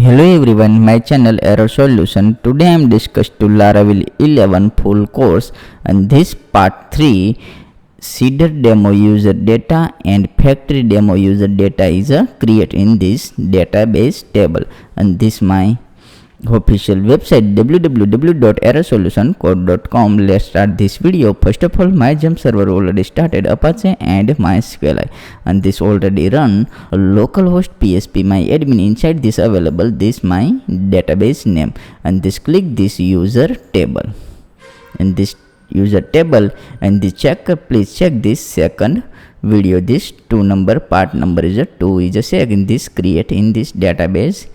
Hello everyone, my channel Error Solution. Today I am discussed to Laravel 11 full course, and this part 3 seeder demo user data and factory demo user data is created in this database table, and this my official website www.errorsolutioncode.com. Let's start this video. First of all, my jump server already started Apache and MySQL, and this already run localhost PSP my admin. Inside this available this my database name, and this click this user table, and this user table, and the checker please check this second video. This 2 number part number is a 2 is a check in this create in this database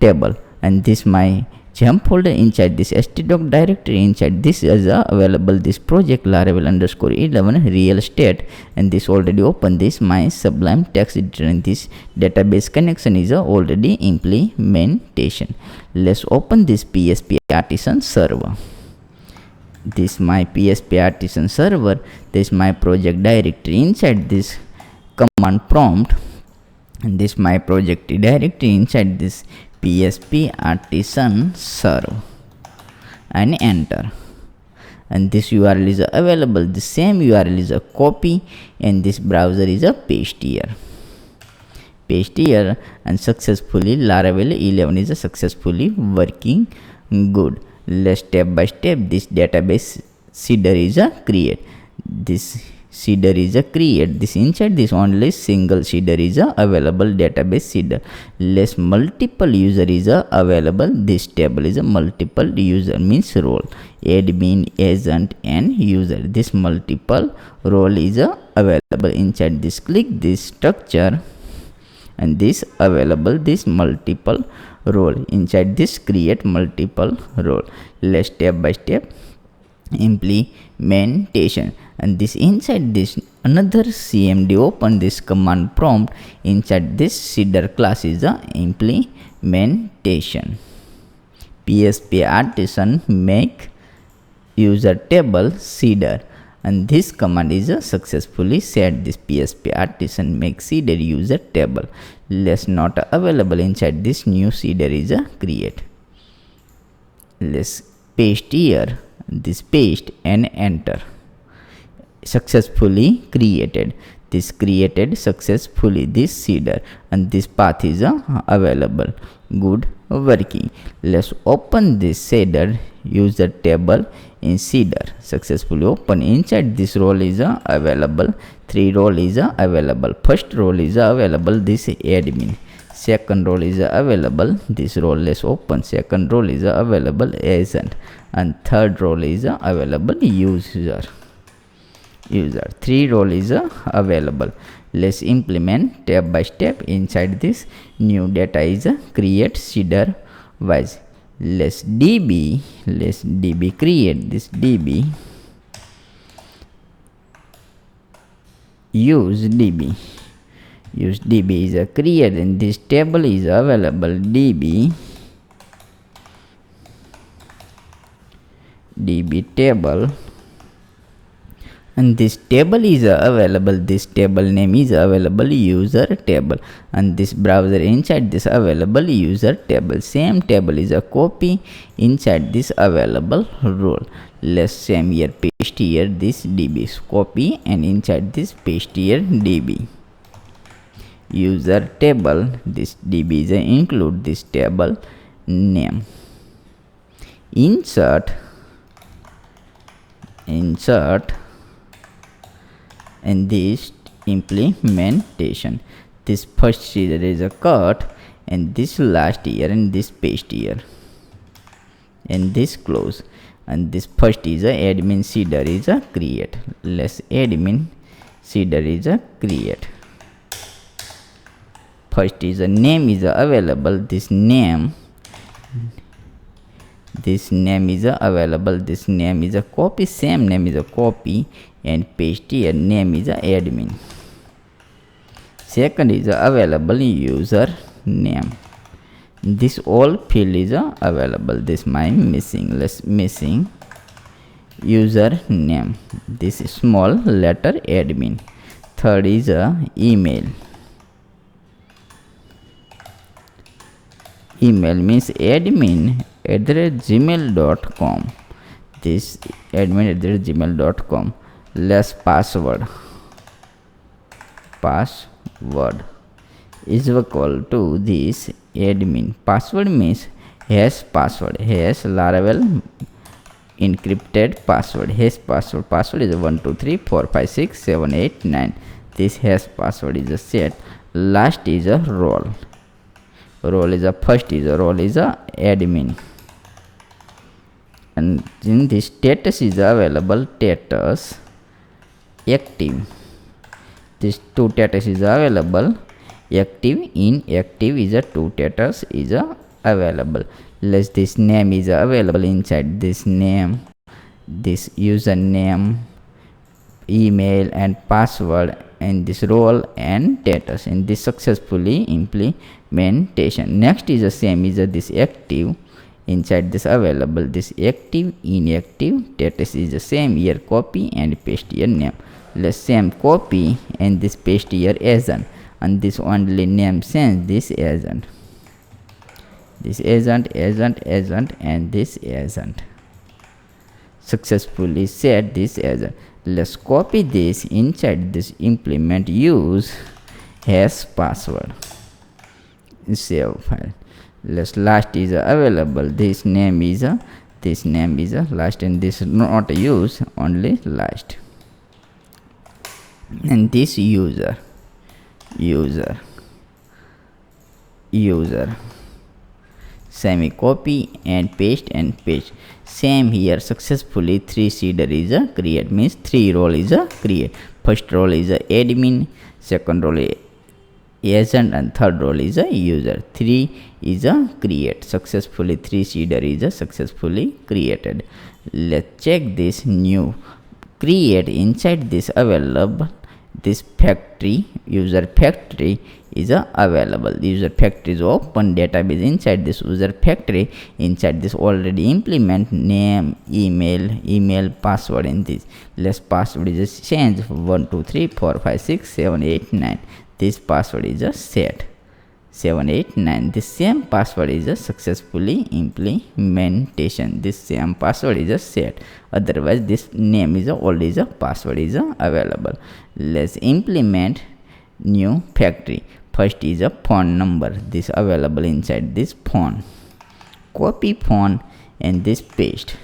table, and this my jump folder inside this htdoc directory. Inside this is available this project Laravel _11 real estate, and this already open this my sublime text editor, and this database connection is already implementation. Let's open this PSP artisan server. This my PSP artisan server, this my project directory. Inside this command prompt, and this my project directory. Inside this PSP artisan serve and enter, and this URL is available. The same URL is a copy, and this browser is a paste here, and successfully Laravel 11 is successfully working good. Let's step by step this database seeder is a create. This seeder is a create. This inside this only single seeder is a available database seeder. Less multiple user is a available. This table is a multiple user means role, admin, agent and user. This multiple role is a available. Inside this click this structure, and this available this multiple role. Inside this create multiple role. Let's step by step implementation, and this inside this another cmd open this command prompt. Inside this seeder class is a implementation. PSP artisan make user table seeder, and this command is successfully set this PSP artisan make seeder user table. Let's not available. Inside this new seeder is a create. Let's paste here, this paste and enter. Successfully created. This created successfully this seeder, and this path is available. Good working. Let's open this seeder user table in seeder. Successfully open. Inside this role is available. 3 role is available. First role is available this admin. Second role is available this role. Let's open. Second role is available agent, and third role is available user. 3 role is available. Let's implement step by step. Inside this new data is create seeder wise. Let's db create this db use db is a create, and this table is available db table, and this table is available. This table name is available user table, and this browser inside this available user table. Same table is a copy inside this available role. Let's same here paste here this db copy, and inside this paste here db user table. This db is include this table name. Insert and this implementation. This first seeder is a cut, and this last here, and this paste here, and this close, and this first is a admin seeder is a create. Let's admin seeder is a create. First is a name is available. This name is available. This name is a copy. Same name is a copy and paste here. Name is admin. Second is available user name. This all field is available. This my missing. Let's missing user name. This is small letter admin. Third is email. email means admin@gmail.com. This admin@gmail.com. Less password is equal to this admin. Password means hash password, hash Laravel encrypted password, hash password is 123456789. This hash password is a set. Last is a role is a first is a role is a admin. And in this status is available status active. This two status is available. Active, inactive is a two status is a available. Less this name is available. Inside this name, this username, email and password, and this role and status, and this successfully implementation. Next is the same is this active. Inside this available, this active, inactive status is the same. Here copy and paste your name. Let's same copy and this paste here agent, and this only name change this agent, and this agent. Successfully set this agent. Let's copy this inside this implement use hash password. Save file. Let's last is available. This name is last, and this not use, only last. And this user semi copy and paste same here. Successfully 3 seeder is a create, means 3 role is a create. First role is a admin, second role is agent, and third role is a user. 3 is a create. Successfully 3 seeder is a successfully created. Let's check this new create. Inside this available, this factory user factory is available. The user factory is open database. Inside this user factory, inside this already implement name, email, password in this. Less password is a change 123456789. This password is a set 789. This same password is a successfully implementation. This same password is a set. Otherwise this name is already a password is available. Let's implement new factory. First is a phone number. This available inside this phone. Copy phone and this paste.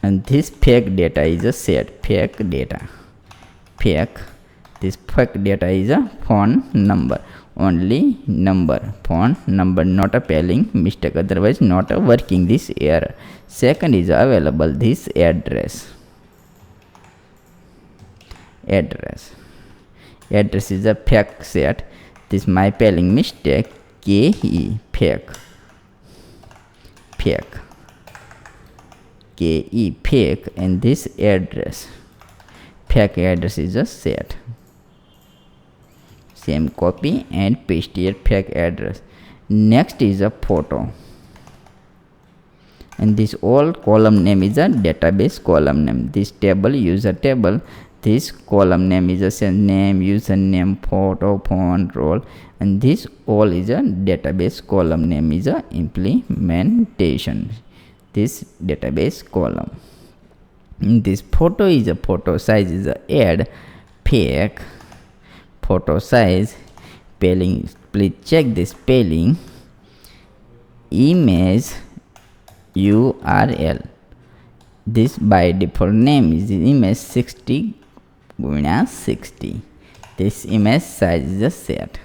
And this fake data is a set. This fake data is a phone number. Only number. Phone number, not a spelling mistake. Otherwise not a working this error. Second is available this address is a fake set. This my spelling mistake, KE fake and this fake address is a set. Same copy and paste here fake address. Next is a photo, and this all column name is a database column name. This table user table. This column name is a name, username, photo, phone, role, and this all is a database column name is a implementation. This database column. This photo is a photo size is a add fake photo size. Spelling, please check this spelling. Image URL. This by default name is the image 60x60. This image size is a set.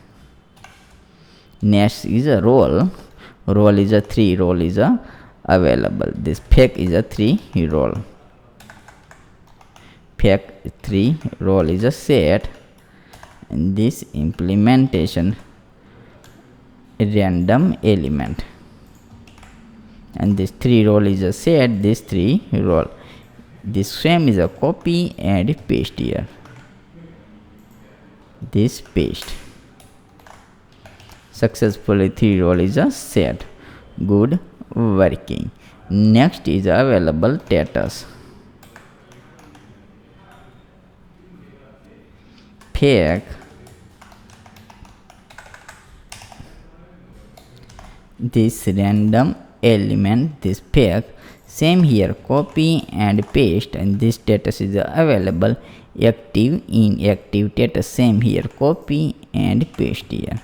Next is a role is a 3 role is a available. This fake is a 3 role. Fake 3 role is a set. And this implementation random element, and this 3 role is a set. This 3 role, this same is a copy and paste here. This paste. Successfully 3 role is a set. Good working. Next is available status. Fake this random element, this peg. Same here, copy and paste, and this status is available active, inactive status. Same here, copy and paste here.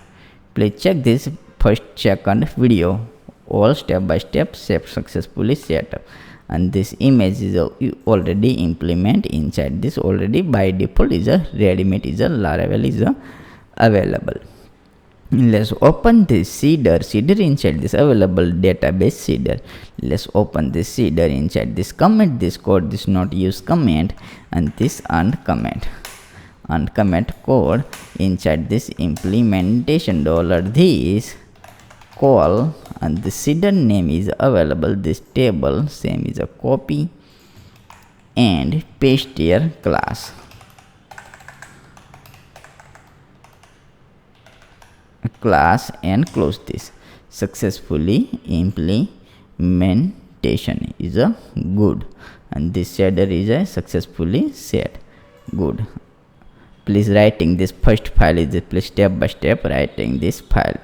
Please check this first second video, all step by step successfully set up. And this image is already implement inside this already by default is a ready-made is a Laravel is available. Let's open this seeder inside this available database seeder. Let's open this seeder inside this comment this code, this not use command, and this uncomment code inside this implementation $this call, and the seeder name is available this table. Same is a copy and paste here class. And close this. Successfully implementation is a good, and this shader is a successfully set good. Please writing this first file is a please step by step writing this file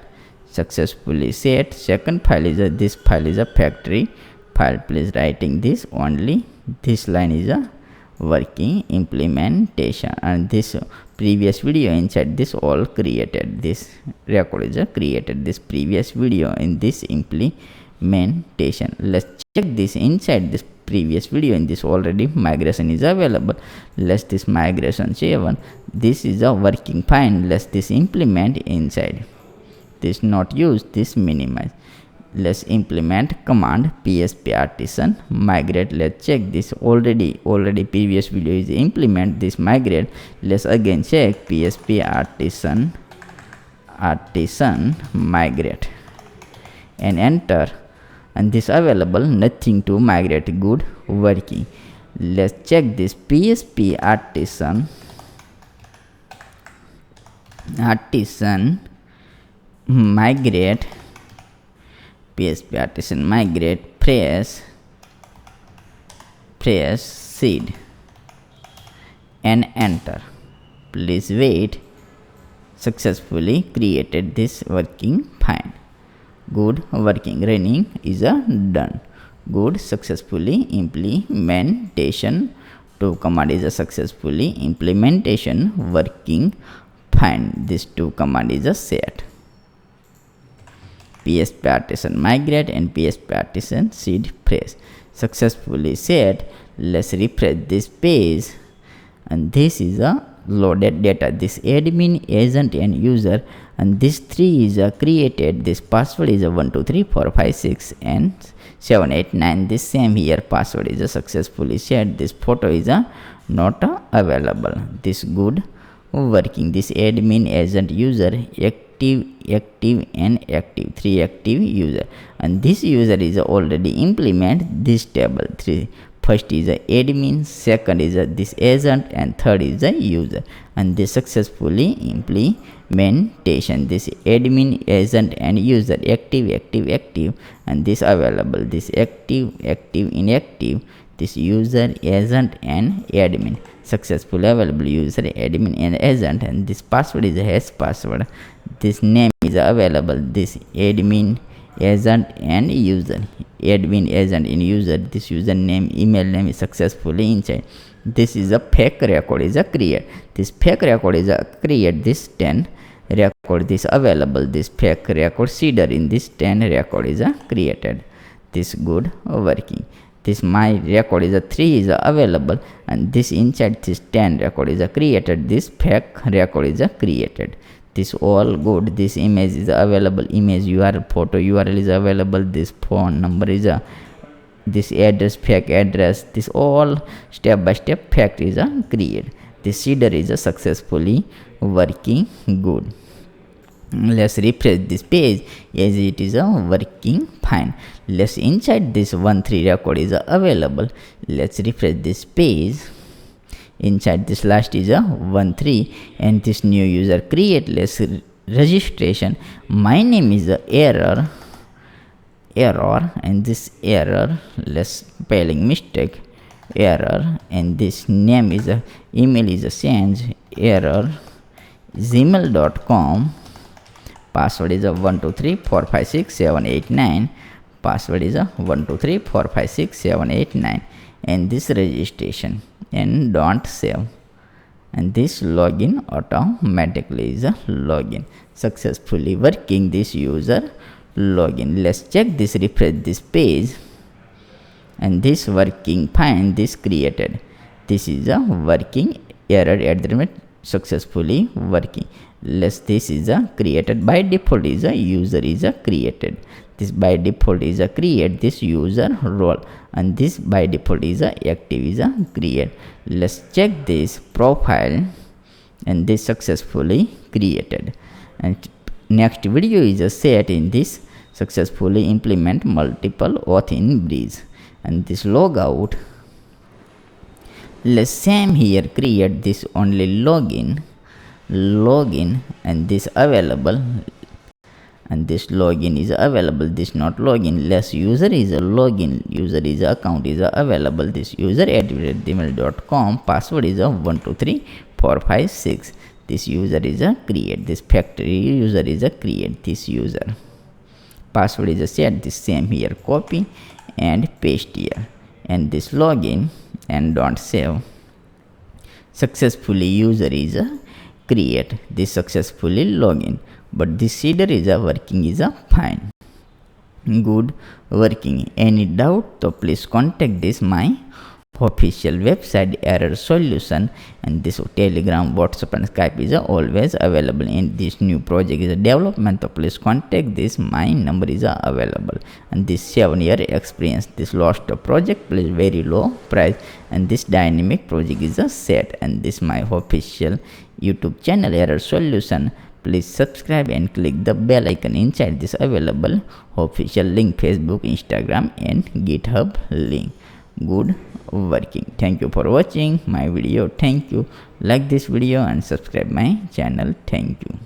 successfully set. Second file is this file is a factory file. Please writing this only this line is a working implementation, and this previous video inside this all created this record is created this previous video in this implementation. Let's check this inside this previous video. In this already migration is available. Let's this migration 7, this is a working fine. Let's this implement inside this not use this minimize. Let's implement command PSP artisan migrate. Let's check this already previous video is implement this migrate. Let's again check PSP artisan migrate and enter, and this available nothing to migrate good working. Let's check this PSP artisan migrate, PSP artisan migrate, press seed and enter. Please wait. Successfully created this working fine. Good working running is done. Good successfully implementation. 2 command is a successfully implementation working fine. This 2 command is a set. PSP artisan migrate and PSP artisan seed press successfully set. Let's refresh this page, and this is a loaded data, this admin, agent and user, and this 3 is created. This password is 1 2 3 4 5 6 and 7 8 9. This same here password is successfully set. This photo is not available. This good working. This admin, agent, user, active and active, 3 active user, and this user is already implement this table 3. First is admin, second is this agent, and third is the user, and this successfully implementation. This admin, agent and user, active, and this available this active, inactive, this user, agent and admin successfully available user, admin and agent, and this password is a hash password. This name is available this admin, agent and user, admin, agent and user. This username, email name is successfully inside. This is a fake record is a create. This fake record is a create this 10 record. This available this fake record seeder in this 10 record is a created. This good working. This my record is a 3 is available, and this inside this 10 record is a created. This fake record is a created. This all good. This image is available, image URL, photo URL is available. This phone number is this address, fake address. This all step by step fact is create. This seeder is successfully working good. Let's refresh this page as it is working fine. Let's inside this 1.3 record is available. Let's refresh this page. Inside this last is 1.3 and this new user create. Let's registration. My name is error, and this error, let's spelling mistake, error, and this name is email is change error gmail.com. password is a 123456789, password is a 123456789, and this registration, and don't save, and this login automatically is a login, successfully working this user login. Let's check this, refresh this page, and this working fine, this created, this is a working error at the moment, successfully working. This is a created by default, is a user is a created, this by default is a create this user role, and this by default is a active is a create. Let's check this profile, and this successfully created. And next video is a set in this successfully implement multiple auth in Breeze, and this logout. Let's same here create this only login, and this available, and this login is available, this not login. Less user is a login, user is a account is a available, this user @gmail.com, password is a 123456, this user is a create, this factory user is a create, this user password is a set, this same here copy and paste here, and this login, and don't save, successfully user is a create, this successfully login, but this seeder is a working is a fine, good working. Any doubt, so please contact this my official website error solution, and this Telegram, WhatsApp and Skype is always available. In this new project is a development, so please contact this, my number is available, and this 7-year experience, this lost project please very low price, and this dynamic project is a set, and this my official YouTube channel error solution. Please subscribe and click the bell icon inside this available official link, Facebook, Instagram and GitHub link. Good working. Thank you for watching my video. Thank you. Like this video and subscribe my channel. Thank you.